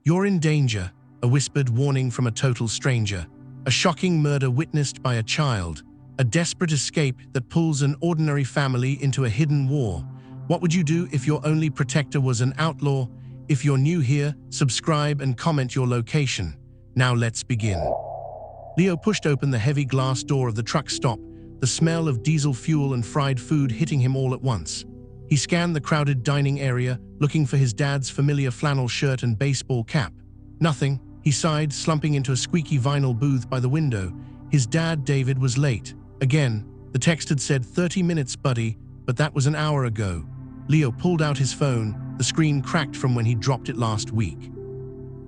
"You're in danger," a whispered warning from a total stranger. A shocking murder witnessed by a child. A desperate escape that pulls an ordinary family into a hidden war. What would you do if your only protector was an outlaw? If you're new here, subscribe and comment your location. Now let's begin. Leo pushed open the heavy glass door of the truck stop, the smell of diesel fuel and fried food hitting him all at once. He scanned the crowded dining area, looking for his dad's familiar flannel shirt and baseball cap. Nothing. He sighed, slumping into a squeaky vinyl booth by the window. His dad, David, was late. Again, the text had said 30 minutes, buddy, but that was an hour ago. Leo pulled out his phone, the screen cracked from when he dropped it last week.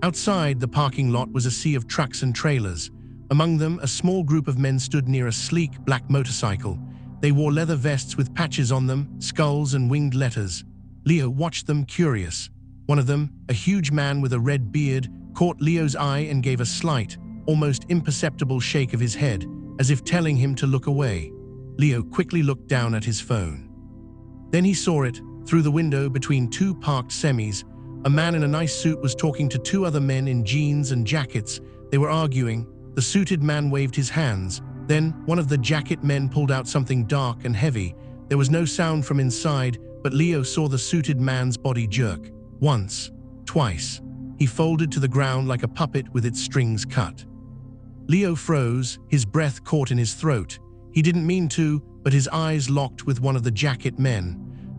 Outside, the parking lot was a sea of trucks and trailers. Among them, a small group of men stood near a sleek black motorcycle. They wore leather vests with patches on them, skulls and winged letters. Leo watched them, curious. One of them, a huge man with a red beard, caught Leo's eye and gave a slight, almost imperceptible shake of his head, as if telling him to look away. Leo quickly looked down at his phone. Then he saw it, through the window between two parked semis. A man in a nice suit was talking to two other men in jeans and jackets. They were arguing. The suited man waved his hands. Then, one of the jacket men pulled out something dark and heavy. There was no sound from inside, but Leo saw the suited man's body jerk. Once, twice. He folded to the ground like a puppet with its strings cut. Leo froze, his breath caught in his throat. He didn't mean to, but his eyes locked with one of the jacket men.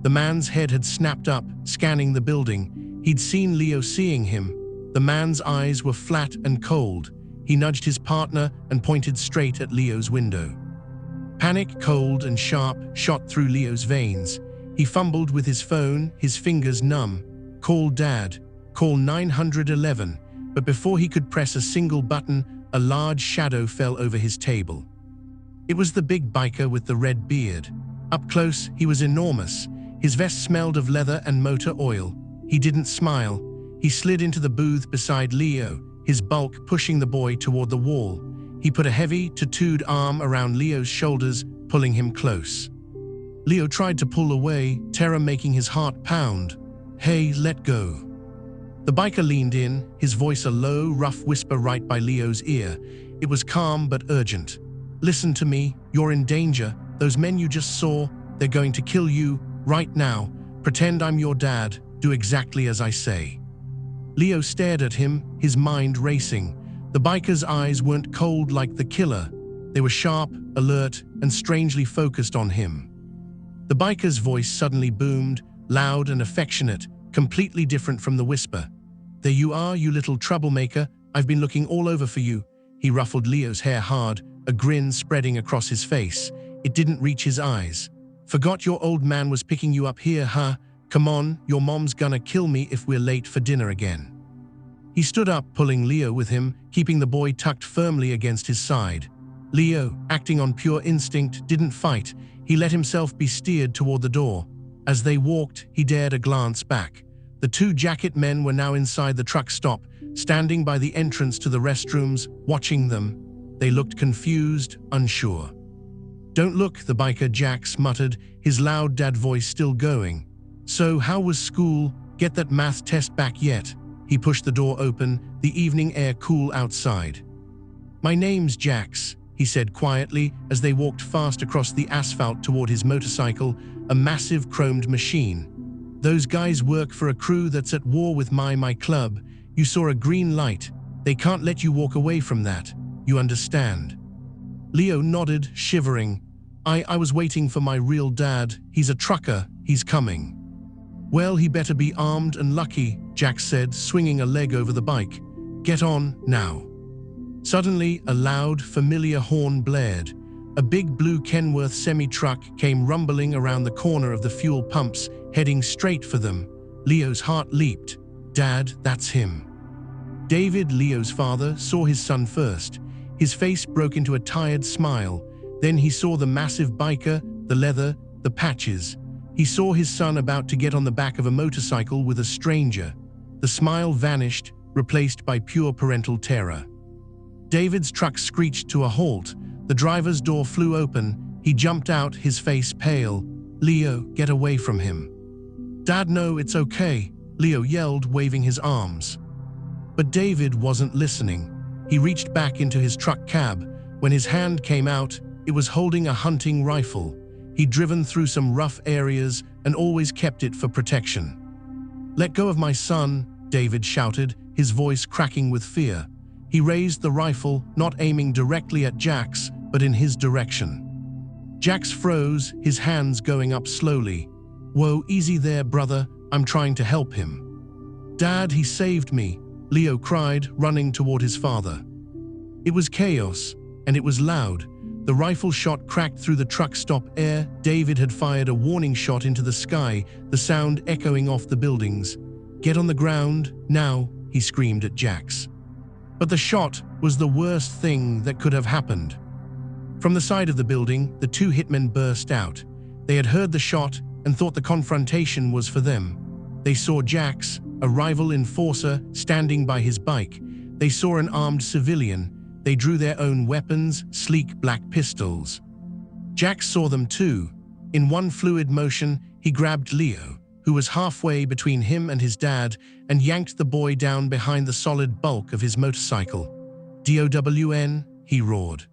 The man's head had snapped up, scanning the building. He'd seen Leo seeing him. The man's eyes were flat and cold. He nudged his partner and pointed straight at Leo's window. Panic, cold and sharp, shot through Leo's veins. He fumbled with his phone, his fingers numb. Call Dad. Call 911. But before he could press a single button, a large shadow fell over his table. It was the big biker with the red beard. Up close, he was enormous. His vest smelled of leather and motor oil. He didn't smile. He slid into the booth beside Leo, his bulk pushing the boy toward the wall. He put a heavy, tattooed arm around Leo's shoulders, pulling him close. Leo tried to pull away, terror making his heart pound. "Hey, let go." The biker leaned in, his voice a low, rough whisper right by Leo's ear. It was calm but urgent. "Listen to me, you're in danger. Those men you just saw, they're going to kill you, right now. Pretend I'm your dad, do exactly as I say." Leo stared at him, his mind racing. The biker's eyes weren't cold like the killer. They were sharp, alert, and strangely focused on him. The biker's voice suddenly boomed, loud and affectionate, completely different from the whisper. "There you are, you little troublemaker. I've been looking all over for you." He ruffled Leo's hair hard, a grin spreading across his face. It didn't reach his eyes. "Forgot your old man was picking you up here, huh? Come on, your mom's gonna kill me if we're late for dinner again." He stood up, pulling Leo with him, keeping the boy tucked firmly against his side. Leo, acting on pure instinct, didn't fight. He let himself be steered toward the door. As they walked, he dared a glance back. The two jacket men were now inside the truck stop, standing by the entrance to the restrooms, watching them. They looked confused, unsure. "Don't look," the biker Jax muttered, his loud dad voice still going. "So how was school? Get that math test back yet?" He pushed the door open, the evening air cool outside. "My name's Jax," he said quietly as they walked fast across the asphalt toward his motorcycle, a massive chromed machine. "Those guys work for a crew that's at war with my club. You saw a green light. They can't let you walk away from that. You understand?" Leo nodded, shivering. I was waiting for my real dad. He's a trucker. He's coming." "Well, he better be armed and lucky," Jack said, swinging a leg over the bike. "Get on, now." Suddenly, a loud, familiar horn blared. A big blue Kenworth semi-truck came rumbling around the corner of the fuel pumps, heading straight for them. Leo's heart leaped. "Dad, that's him." David, Leo's father, saw his son first. His face broke into a tired smile. Then he saw the massive biker, the leather, the patches. He saw his son about to get on the back of a motorcycle with a stranger. The smile vanished, replaced by pure parental terror. David's truck screeched to a halt. The driver's door flew open. He jumped out, his face pale. "Leo, get away from him." "Dad, no, it's okay," Leo yelled, waving his arms. But David wasn't listening. He reached back into his truck cab. When his hand came out, it was holding a hunting rifle. He'd driven through some rough areas and always kept it for protection. "Let go of my son," David shouted, his voice cracking with fear. He raised the rifle, not aiming directly at Jax, but in his direction. Jax froze, his hands going up slowly. "Whoa, easy there, brother. I'm trying to help him." "Dad, he saved me," Leo cried, running toward his father. It was chaos, and it was loud. The rifle shot cracked through the truck stop air. David had fired a warning shot into the sky, the sound echoing off the buildings. "Get on the ground, now," he screamed at Jax. But the shot was the worst thing that could have happened. From the side of the building, the two hitmen burst out. They had heard the shot and thought the confrontation was for them. They saw Jax, a rival enforcer, standing by his bike. They saw an armed civilian. They drew their own weapons, sleek black pistols. Jax saw them too. In one fluid motion, he grabbed Leo, who was halfway between him and his dad, and yanked the boy down behind the solid bulk of his motorcycle. "DOWN," he roared.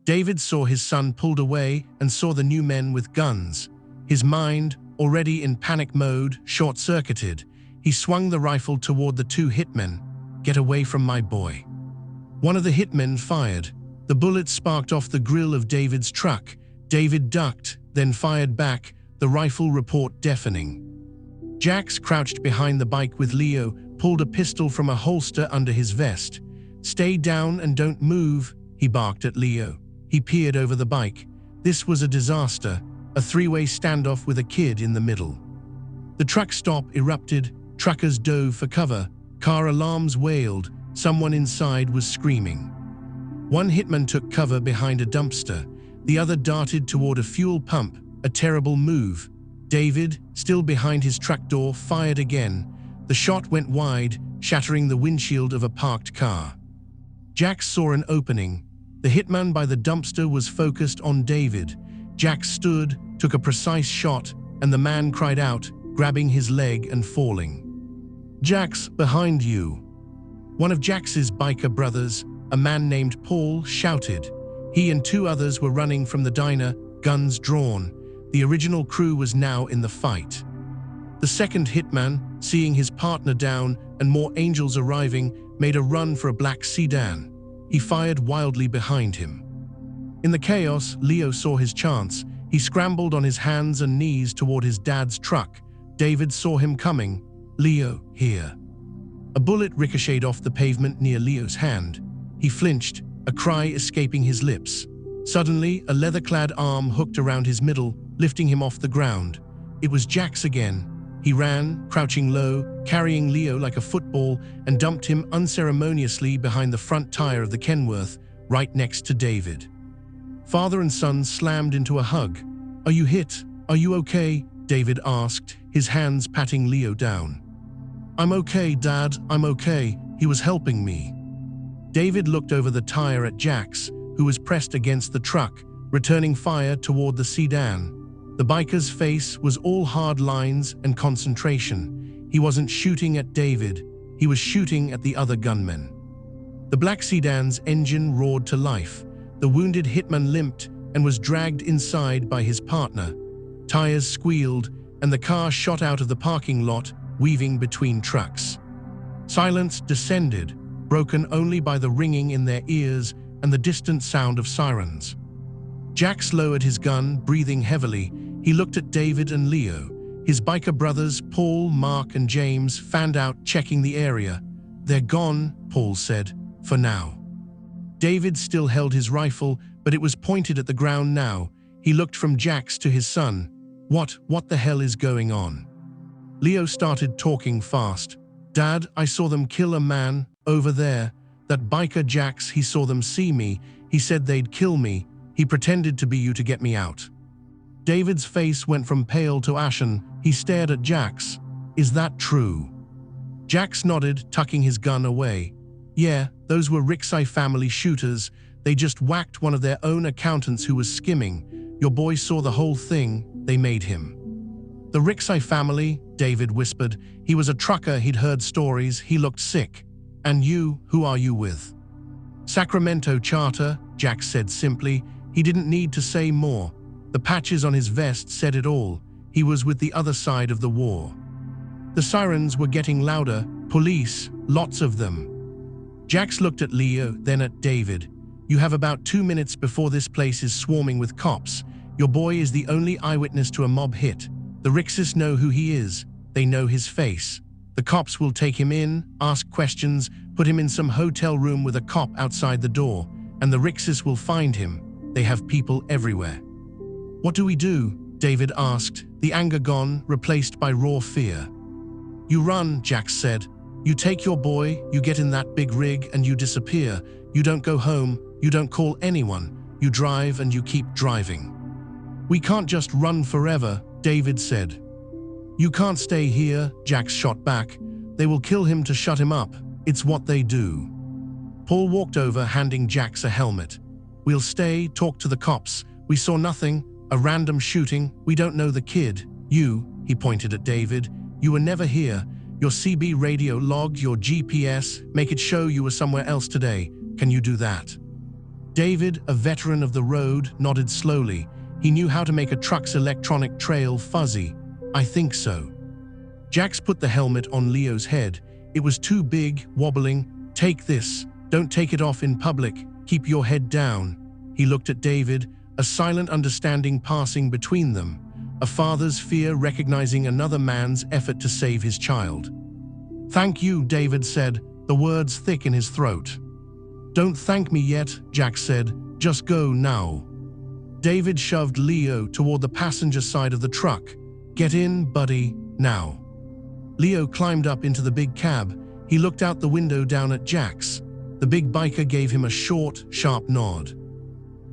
David saw his son pulled away and saw the new men with guns. His mind, already in panic mode, short-circuited. He swung the rifle toward the two hitmen. "Get away from my boy." One of the hitmen fired. The bullet sparked off the grill of David's truck. David ducked, then fired back, the rifle report deafening. Jax crouched behind the bike with Leo, pulled a pistol from a holster under his vest. "Stay down and don't move," he barked at Leo. He peered over the bike. This was a disaster, a three-way standoff with a kid in the middle. The truck stop erupted, truckers dove for cover, car alarms wailed, someone inside was screaming. One hitman took cover behind a dumpster, the other darted toward a fuel pump, a terrible move. David, still behind his truck door, fired again. The shot went wide, shattering the windshield of a parked car. Jax saw an opening. The hitman by the dumpster was focused on David. Jax stood, took a precise shot, and the man cried out, grabbing his leg and falling. "Jax, behind you!" One of Jax's biker brothers, a man named Paul, shouted. He and two others were running from the diner, guns drawn. The original crew was now in the fight. The second hitman, seeing his partner down and more angels arriving, made a run for a black sedan. He fired wildly behind him. In the chaos, Leo saw his chance. He scrambled on his hands and knees toward his dad's truck. David saw him coming. "Leo, here." A bullet ricocheted off the pavement near Leo's hand. He flinched, a cry escaping his lips. Suddenly, a leather-clad arm hooked around his middle, lifting him off the ground. It was Jax again. He ran, crouching low, carrying Leo like a football, and dumped him unceremoniously behind the front tire of the Kenworth, right next to David. Father and son slammed into a hug. "Are you hit? Are you okay?" David asked, his hands patting Leo down. "I'm okay, Dad, I'm okay. He was helping me." David looked over the tire at Jax, who was pressed against the truck, returning fire toward the sedan. The biker's face was all hard lines and concentration. He wasn't shooting at David, he was shooting at the other gunmen. The black sedan's engine roared to life. The wounded hitman limped and was dragged inside by his partner. Tires squealed, and the car shot out of the parking lot, weaving between trucks. Silence descended, broken only by the ringing in their ears and the distant sound of sirens. Jax lowered his gun, breathing heavily. He looked at David and Leo. His biker brothers, Paul, Mark, and James, fanned out, checking the area. "They're gone," Paul said, "for now." David still held his rifle, but it was pointed at the ground now. He looked from Jax to his son. What the hell is going on?" Leo started talking fast. "Dad, I saw them kill a man, over there. That biker Jax, he saw them see me. He said they'd kill me. He pretended to be you to get me out." David's face went from pale to ashen. He stared at Jax. "Is that true?" Jax nodded, tucking his gun away. "Yeah, those were Rixai family shooters. They just whacked one of their own accountants who was skimming. Your boy saw the whole thing. They made him." "The Rixai family," David whispered. "He was a trucker, he'd heard stories, he looked sick." And you, who are you with? Sacramento Charter, Jack said simply. He didn't need to say more. The patches on his vest said it all. He was with the other side of the war. The sirens were getting louder. Police, lots of them. Jax looked at Leo, then at David. You have about 2 minutes before this place is swarming with cops. Your boy is the only eyewitness to a mob hit. The Rixis know who he is. They know his face. The cops will take him in, ask questions, put him in some hotel room with a cop outside the door, and the Rixis will find him. They have people everywhere. What do we do? David asked, the anger gone, replaced by raw fear. You run, Jax said. You take your boy, you get in that big rig, and you disappear. You don't go home, you don't call anyone. You drive and you keep driving. We can't just run forever, David said. You can't stay here, Jax shot back. They will kill him to shut him up. It's what they do. Paul walked over, handing Jax a helmet. We'll stay, talk to the cops. We saw nothing, a random shooting. We don't know the kid. You, he pointed at David, you were never here. Your CB radio logged, your GPS, make it show you were somewhere else today. Can you do that? David, a veteran of the road, nodded slowly. He knew how to make a truck's electronic trail fuzzy. I think so. Jax put the helmet on Leo's head. It was too big, wobbling. Take this. Don't take it off in public. Keep your head down. He looked at David, a silent understanding passing between them. A father's fear recognizing another man's effort to save his child. Thank you, David said, the words thick in his throat. Don't thank me yet, Jax said. Just go now. David shoved Leo toward the passenger side of the truck. Get in, buddy, now. Leo climbed up into the big cab. He looked out the window down at Jax. The big biker gave him a short, sharp nod.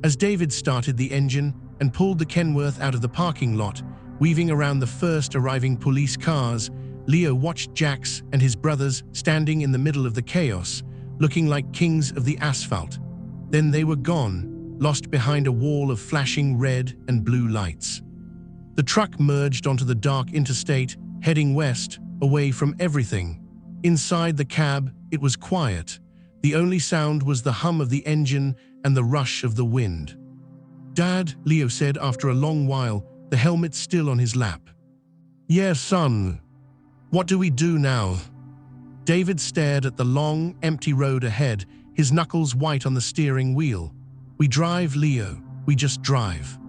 As David started the engine and pulled the Kenworth out of the parking lot, weaving around the first arriving police cars, Leo watched Jax and his brothers standing in the middle of the chaos, looking like kings of the asphalt. Then they were gone, lost behind a wall of flashing red and blue lights. The truck merged onto the dark interstate, heading west, away from everything. Inside the cab, it was quiet. The only sound was the hum of the engine and the rush of the wind. Dad, Leo said after a long while, the helmet still on his lap. Yeah, son. What do we do now? David stared at the long, empty road ahead, his knuckles white on the steering wheel. We drive, Leo. We just drive.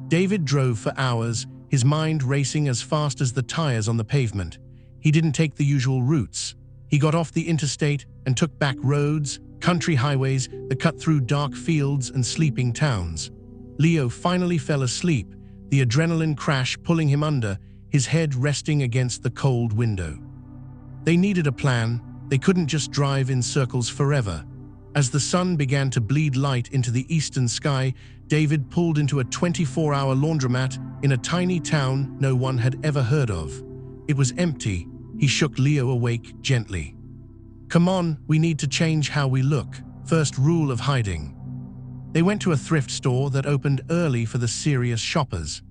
David drove for hours, his mind racing as fast as the tires on the pavement. He didn't take the usual routes. He got off the interstate and took back roads, country highways that cut through dark fields and sleeping towns. Leo finally fell asleep, the adrenaline crash pulling him under, his head resting against the cold window. They needed a plan. They couldn't just drive in circles forever. As the sun began to bleed light into the eastern sky, David pulled into a 24-hour laundromat in a tiny town no one had ever heard of. It was empty. He shook Leo awake gently. Come on, we need to change how we look. First rule of hiding. They went to a thrift store that opened early for the serious shoppers.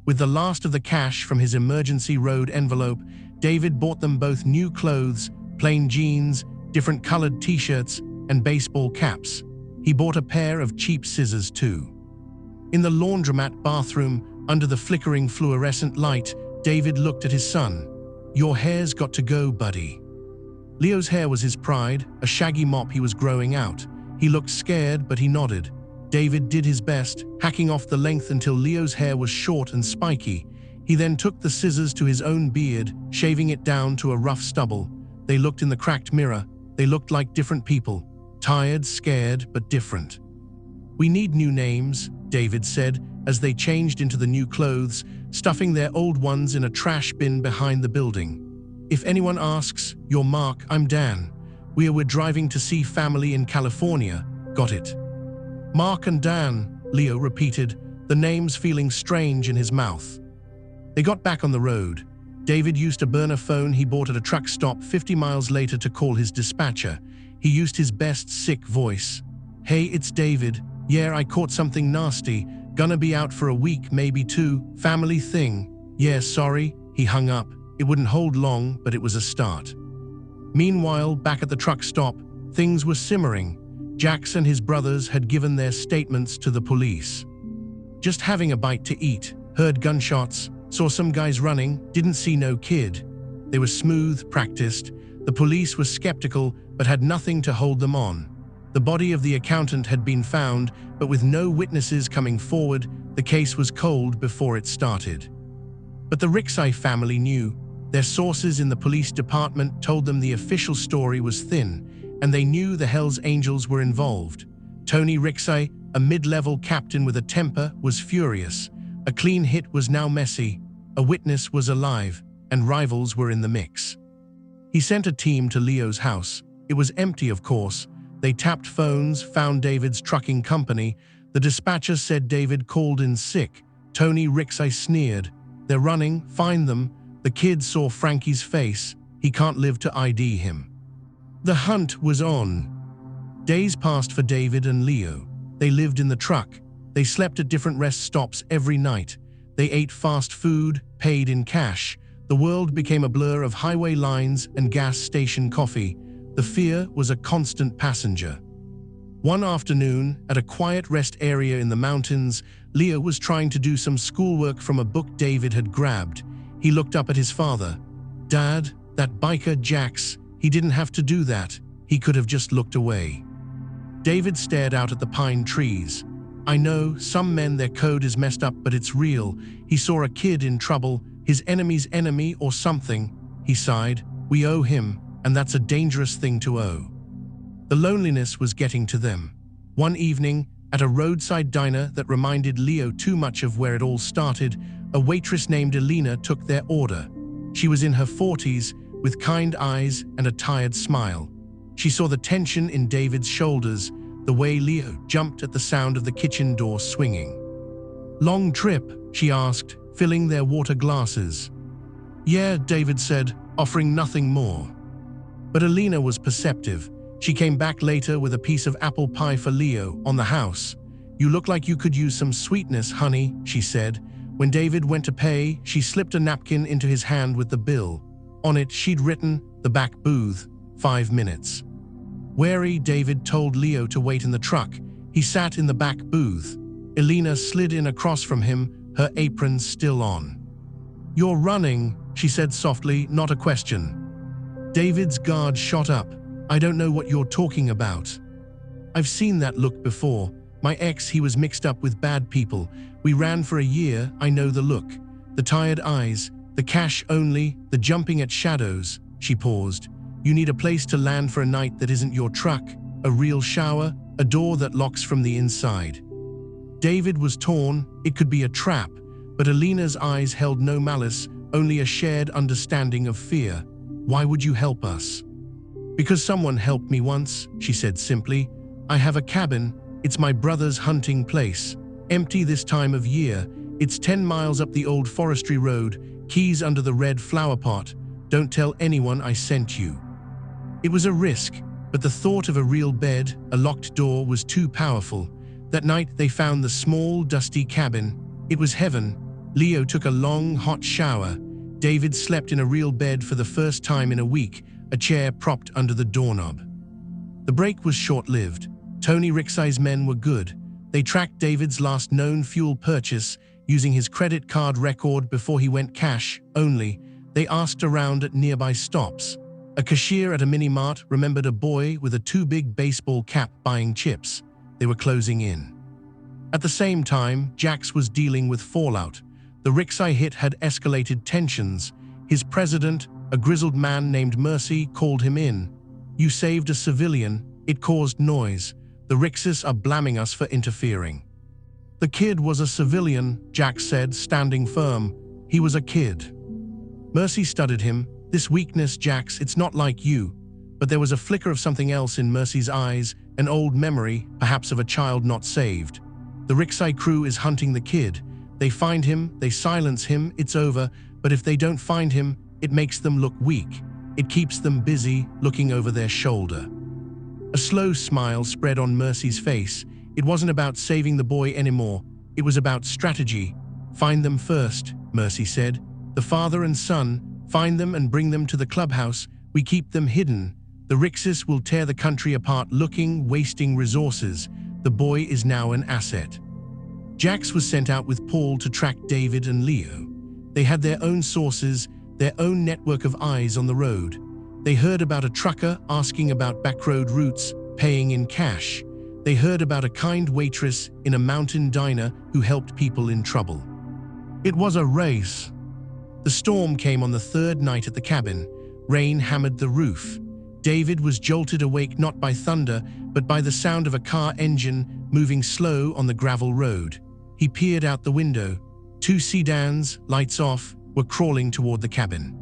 With the last of the cash from his emergency road envelope, David bought them both new clothes, plain jeans, different colored t-shirts, and baseball caps. He bought a pair of cheap scissors too. In the laundromat bathroom, under the flickering fluorescent light, David looked at his son. Your hair's got to go, buddy. Leo's hair was his pride, a shaggy mop he was growing out. He looked scared, but he nodded. David did his best, hacking off the length until Leo's hair was short and spiky. He then took the scissors to his own beard, shaving it down to a rough stubble. They looked in the cracked mirror. They looked like different people. Tired, scared, but different. We need new names, David said, as they changed into the new clothes, stuffing their old ones in a trash bin behind the building. If anyone asks, you're Mark, I'm Dan. We're driving to see family in California. Got it? Mark and Dan, Leo repeated, the names feeling strange in his mouth. They got back on the road. David used a burner phone he bought at a truck stop 50 miles later to call his dispatcher. He used his best sick voice. Hey, it's David. Yeah, I caught something nasty. Gonna be out for a week, maybe 2. Family thing. Yeah, sorry. He hung up. It wouldn't hold long, but it was a start. Meanwhile, back at the truck stop, things were simmering. Jax and his brothers had given their statements to the police. Just having a bite to eat, heard gunshots, saw some guys running, didn't see no kid. They were smooth, practiced. The police were skeptical, but had nothing to hold them on. The body of the accountant had been found, but with no witnesses coming forward, the case was cold before it started. But the Rixai family knew. Their sources in the police department told them the official story was thin, and they knew the Hells Angels were involved. Tony Rixai, a mid-level captain with a temper, was furious. A clean hit was now messy, a witness was alive, and rivals were in the mix. He sent a team to Leo's house. It was empty, of course. They tapped phones, found David's trucking company. The dispatcher said David called in sick. Tony Rixai sneered. "They're running, find them." The kid saw Frankie's face. He can't live to ID him. The hunt was on. Days passed for David and Leo. They lived in the truck. They slept at different rest stops every night. They ate fast food, paid in cash. The world became a blur of highway lines and gas station coffee. The fear was a constant passenger. One afternoon, at a quiet rest area in the mountains, Leo was trying to do some schoolwork from a book David had grabbed. He looked up at his father. "Dad, that biker Jax, he didn't have to do that. He could have just looked away." David stared out at the pine trees. "I know, some men, their code is messed up, but it's real. He saw a kid in trouble, his enemy's enemy or something." He sighed. "We owe him, and that's a dangerous thing to owe." The loneliness was getting to them. One evening, at a roadside diner that reminded Leo too much of where it all started, a waitress named Elena took their order. She was in her 40s, with kind eyes and a tired smile. She saw the tension in David's shoulders, the way Leo jumped at the sound of the kitchen door swinging. "Long trip?" she asked, filling their water glasses. "Yeah," David said, offering nothing more. But Elena was perceptive. She came back later with a piece of apple pie for Leo on the house. "You look like you could use some sweetness, honey," she said. When David went to pay, she slipped a napkin into his hand with the bill. On it, she'd written, "The back booth, 5 minutes." Wary, David told Leo to wait in the truck. He sat in the back booth. Elena slid in across from him, her apron still on. "You're running," she said softly, not a question. David's guard shot up. "I don't know what you're talking about." "I've seen that look before. My ex, he was mixed up with bad people. We ran for a year, I know the look. The tired eyes, the cash only, the jumping at shadows." She paused. "You need a place to land for a night that isn't your truck, a real shower, a door that locks from the inside." David was torn. It could be a trap, but Elena's eyes held no malice, only a shared understanding of fear. "Why would you help us?" "Because someone helped me once," she said simply. "I have a cabin. It's my brother's hunting place. Empty this time of year. It's 10 miles up the old forestry road, keys under the red flower pot. Don't tell anyone I sent you." It was a risk, but the thought of a real bed, a locked door was too powerful. That night they found the small, dusty cabin. It was heaven. Leo took a long, hot shower. David slept in a real bed for the first time in a week, a chair propped under the doorknob. The break was short-lived. Tony Rixai's men were good. They tracked David's last known fuel purchase using his credit card record before he went cash only. They asked around at nearby stops. A cashier at a mini-mart remembered a boy with a too big baseball cap buying chips. They were closing in. At the same time, Jax was dealing with fallout. The Rixai hit had escalated tensions. His president, a grizzled man named Mercy, called him in. "You saved a civilian. It caused noise. The Rixis are blaming us for interfering." "The kid was a civilian," Jax said, standing firm. "He was a kid." Mercy studied him. "This weakness, Jax, it's not like you." But there was a flicker of something else in Mercy's eyes, an old memory, perhaps of a child not saved. "The Rixai crew is hunting the kid. They find him, they silence him, it's over. But if they don't find him, it makes them look weak. It keeps them busy, looking over their shoulder." A slow smile spread on Mercy's face. It wasn't about saving the boy anymore. It was about strategy. "Find them first," Mercy said. "The father and son, find them and bring them to the clubhouse. We keep them hidden. The Rixis will tear the country apart looking, wasting resources. The boy is now an asset. Jax was sent out with Paul to track David and Leo. They had their own sources, their own network of eyes on the road. They heard about a trucker asking about backroad routes, paying in cash. They heard about a kind waitress in a mountain diner who helped people in trouble. It was a race. The storm came on the third night at the cabin. Rain hammered the roof. David was jolted awake not by thunder, but by the sound of a car engine moving slow on the gravel road. He peered out the window. Two sedans, lights off, were crawling toward the cabin.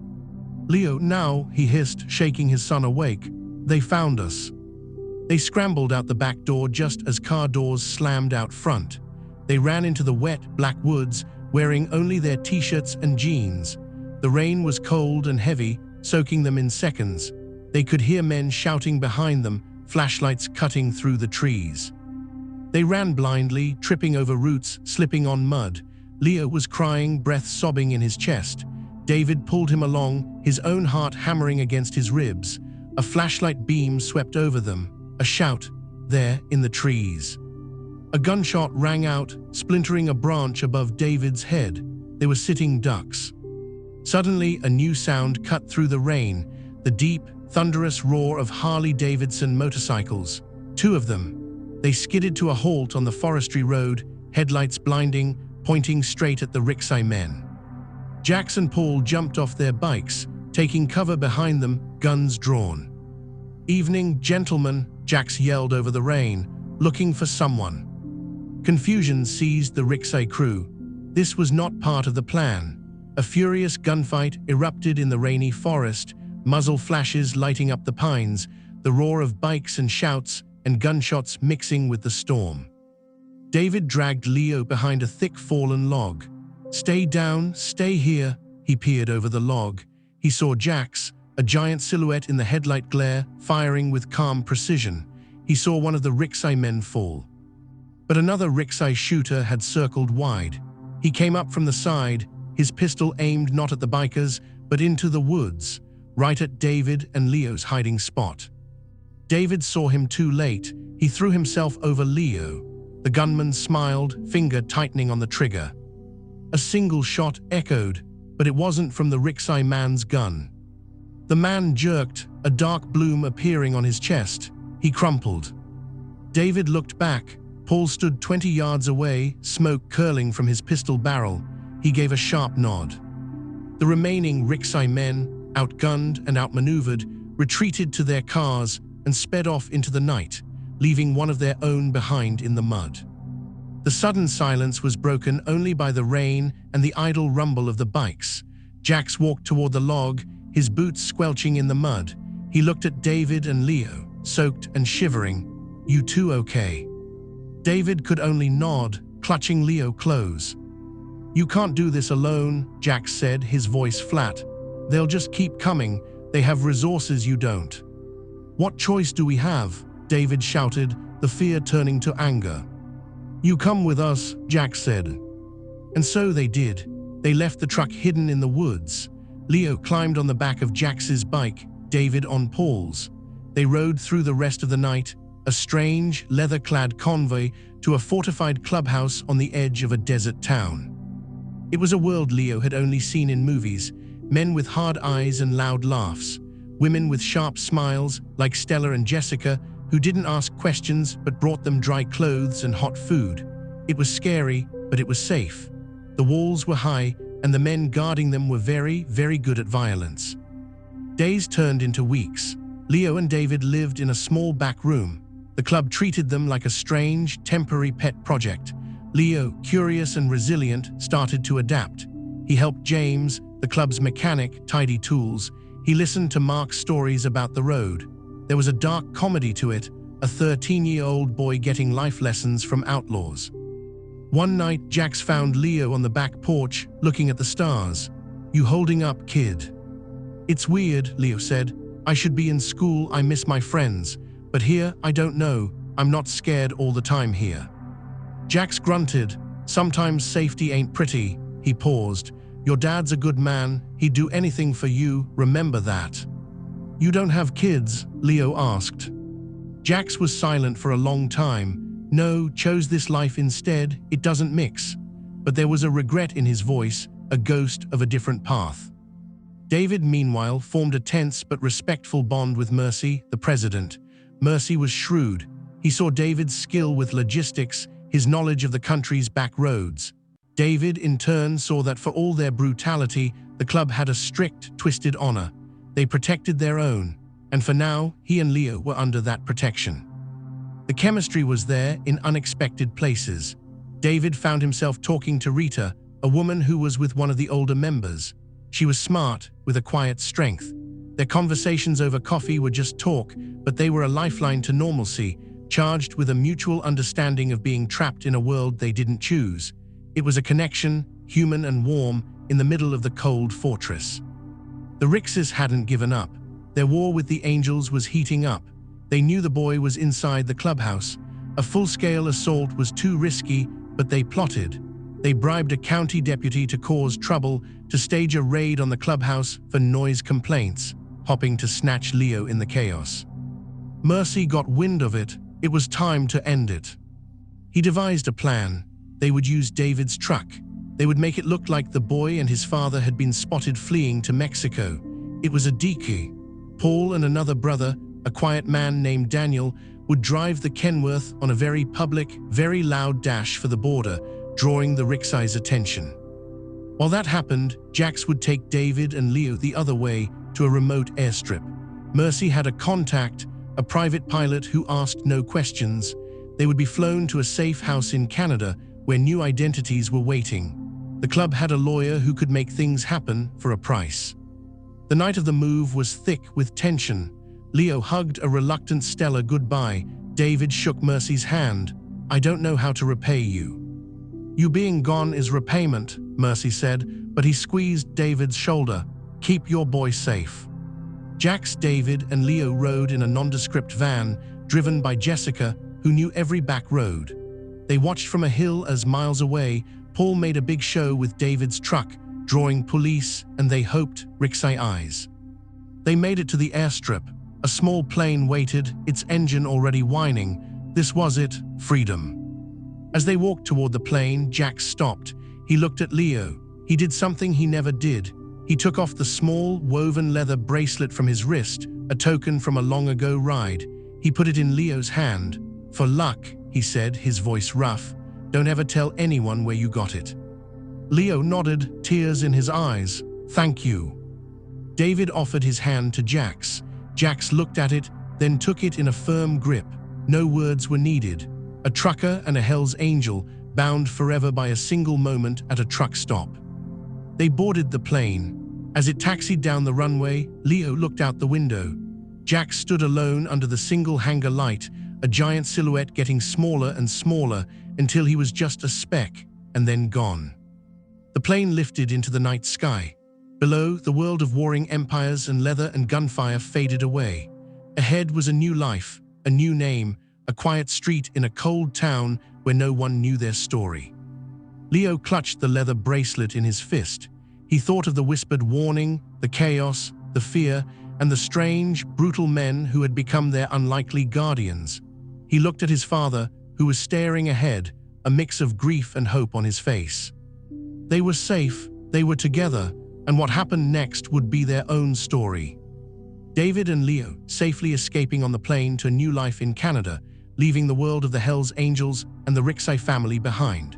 "Leo, now," he hissed, shaking his son awake. "They found us." They scrambled out the back door just as car doors slammed out front. They ran into the wet, black woods, wearing only their t-shirts and jeans. The rain was cold and heavy, soaking them in seconds. They could hear men shouting behind them, flashlights cutting through the trees. They ran blindly, tripping over roots, slipping on mud. Leo was crying, breath sobbing in his chest. David pulled him along, his own heart hammering against his ribs. A flashlight beam swept over them. A shout, there in the trees. A gunshot rang out, splintering a branch above David's head. They were sitting ducks. Suddenly, a new sound cut through the rain, the deep, thunderous roar of Harley-Davidson motorcycles. Two of them. They skidded to a halt on the forestry road, headlights blinding, pointing straight at the Rixai men. Jax and Paul jumped off their bikes, taking cover behind them, guns drawn. "Evening, gentlemen," Jax yelled over the rain, looking for someone. Confusion seized the Rixai crew. This was not part of the plan. A furious gunfight erupted in the rainy forest, muzzle flashes lighting up the pines, the roar of bikes and shouts and gunshots mixing with the storm. David dragged Leo behind a thick fallen log. "Stay down, stay here," he peered over the log. He saw Jax, a giant silhouette in the headlight glare, firing with calm precision. He saw one of the Rixai men fall. But another Rixai shooter had circled wide. He came up from the side, his pistol aimed not at the bikers, but into the woods, right at David and Leo's hiding spot. David saw him too late. He threw himself over Leo. The gunman smiled, finger tightening on the trigger. A single shot echoed, but it wasn't from the Rixai man's gun. The man jerked, a dark bloom appearing on his chest. He crumpled. David looked back. Paul stood 20 yards away, smoke curling from his pistol barrel. He gave a sharp nod. The remaining Rixai men, outgunned and outmaneuvered, retreated to their cars and sped off into the night, leaving one of their own behind in the mud. The sudden silence was broken only by the rain and the idle rumble of the bikes. Jax walked toward the log, his boots squelching in the mud. He looked at David and Leo, soaked and shivering. "You two okay?" David could only nod, clutching Leo close. "You can't do this alone," Jax said, his voice flat. "They'll just keep coming. They have resources you don't." "What choice do we have?" David shouted, the fear turning to anger. "You come with us," Jax said. And so they did. They left the truck hidden in the woods. Leo climbed on the back of Jax's bike, David on Paul's. They rode through the rest of the night, a strange, leather-clad convoy to a fortified clubhouse on the edge of a desert town. It was a world Leo had only seen in movies, men with hard eyes and loud laughs, women with sharp smiles like Stella and Jessica, who didn't ask questions but brought them dry clothes and hot food. It was scary, but it was safe. The walls were high, and the men guarding them were very, very good at violence. Days turned into weeks. Leo and David lived in a small back room. The club treated them like a strange, temporary pet project. Leo, curious and resilient, started to adapt. He helped James, the club's mechanic, tidy tools. He listened to Mark's stories about the road. There was a dark comedy to it, a 13-year-old boy getting life lessons from outlaws. One night, Jax found Leo on the back porch, looking at the stars. "You holding up, kid?" "It's weird," Leo said. "I should be in school, I miss my friends. But here, I don't know. I'm not scared all the time here." Jax grunted. "Sometimes safety ain't pretty." He paused. "Your dad's a good man. He'd do anything for you, remember that." "You don't have kids?" Leo asked. Jax was silent for a long time. "No, chose this life instead, it doesn't mix." But there was a regret in his voice, a ghost of a different path. David, meanwhile, formed a tense but respectful bond with Mercy, the president. Mercy was shrewd. He saw David's skill with logistics, his knowledge of the country's back roads. David, in turn, saw that for all their brutality, the club had a strict, twisted honor. They protected their own, and for now, he and Leo were under that protection. The chemistry was there in unexpected places. David found himself talking to Rita, a woman who was with one of the older members. She was smart, with a quiet strength. Their conversations over coffee were just talk, but they were a lifeline to normalcy, charged with a mutual understanding of being trapped in a world they didn't choose. It was a connection, human and warm, in the middle of the cold fortress. The Rixes hadn't given up. Their war with the Angels was heating up. They knew the boy was inside the clubhouse. A full-scale assault was too risky, but they plotted. They bribed a county deputy to cause trouble, to stage a raid on the clubhouse for noise complaints, hoping to snatch Leo in the chaos. Mercy got wind of it. It was time to end it. He devised a plan. They would use David's truck. They would make it look like the boy and his father had been spotted fleeing to Mexico. It was a decoy. Paul and another brother, a quiet man named Daniel, would drive the Kenworth on a very public, very loud dash for the border, drawing the Rixey's attention. While that happened, Jax would take David and Leo the other way to a remote airstrip. Mercy had a contact, a private pilot who asked no questions. They would be flown to a safe house in Canada where new identities were waiting. The club had a lawyer who could make things happen for a price. The night of the move was thick with tension. Leo hugged a reluctant Stella goodbye. David shook Mercy's hand. "I don't know how to repay you." "You being gone is repayment," Mercy said, but he squeezed David's shoulder. "Keep your boy safe." Jax, David, and Leo rode in a nondescript van, driven by Jessica, who knew every back road. They watched from a hill as miles away, Paul made a big show with David's truck, drawing police and they hoped Rixey eyes. They made it to the airstrip. A small plane waited, its engine already whining. This was it, freedom. As they walked toward the plane, Jax stopped. He looked at Leo. He did something he never did. He took off the small, woven leather bracelet from his wrist, a token from a long-ago ride. He put it in Leo's hand. "For luck," he said, his voice rough. "Don't ever tell anyone where you got it." Leo nodded, tears in his eyes. "Thank you." David offered his hand to Jax. Jax looked at it, then took it in a firm grip. No words were needed. A trucker and a Hell's Angel, bound forever by a single moment at a truck stop. They boarded the plane. As it taxied down the runway, Leo looked out the window. Jax stood alone under the single hangar light, a giant silhouette getting smaller and smaller until he was just a speck, and then gone. The plane lifted into the night sky. Below, the world of warring empires and leather and gunfire faded away. Ahead was a new life, a new name, a quiet street in a cold town where no one knew their story. Leo clutched the leather bracelet in his fist. He thought of the whispered warning, the chaos, the fear, and the strange, brutal men who had become their unlikely guardians. He looked at his father, who was staring ahead, a mix of grief and hope on his face. They were safe, they were together, and what happened next would be their own story. David and Leo, safely escaping on the plane to a new life in Canada, leaving the world of the Hells Angels and the Rixey family behind.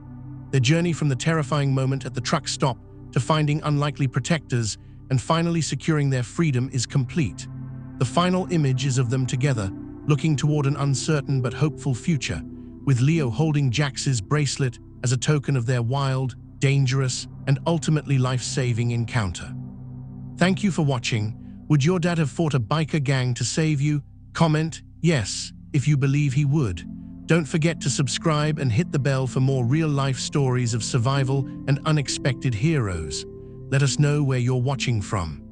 Their journey from the terrifying moment at the truck stop to finding unlikely protectors and finally securing their freedom is complete. The final image is of them together, looking toward an uncertain but hopeful future, with Leo holding Jax's bracelet as a token of their wild, dangerous, and ultimately life-saving encounter. Thank you for watching. Would your dad have fought a biker gang to save you? Comment yes, if you believe he would. Don't forget to subscribe and hit the bell for more real-life stories of survival and unexpected heroes. Let us know where you're watching from.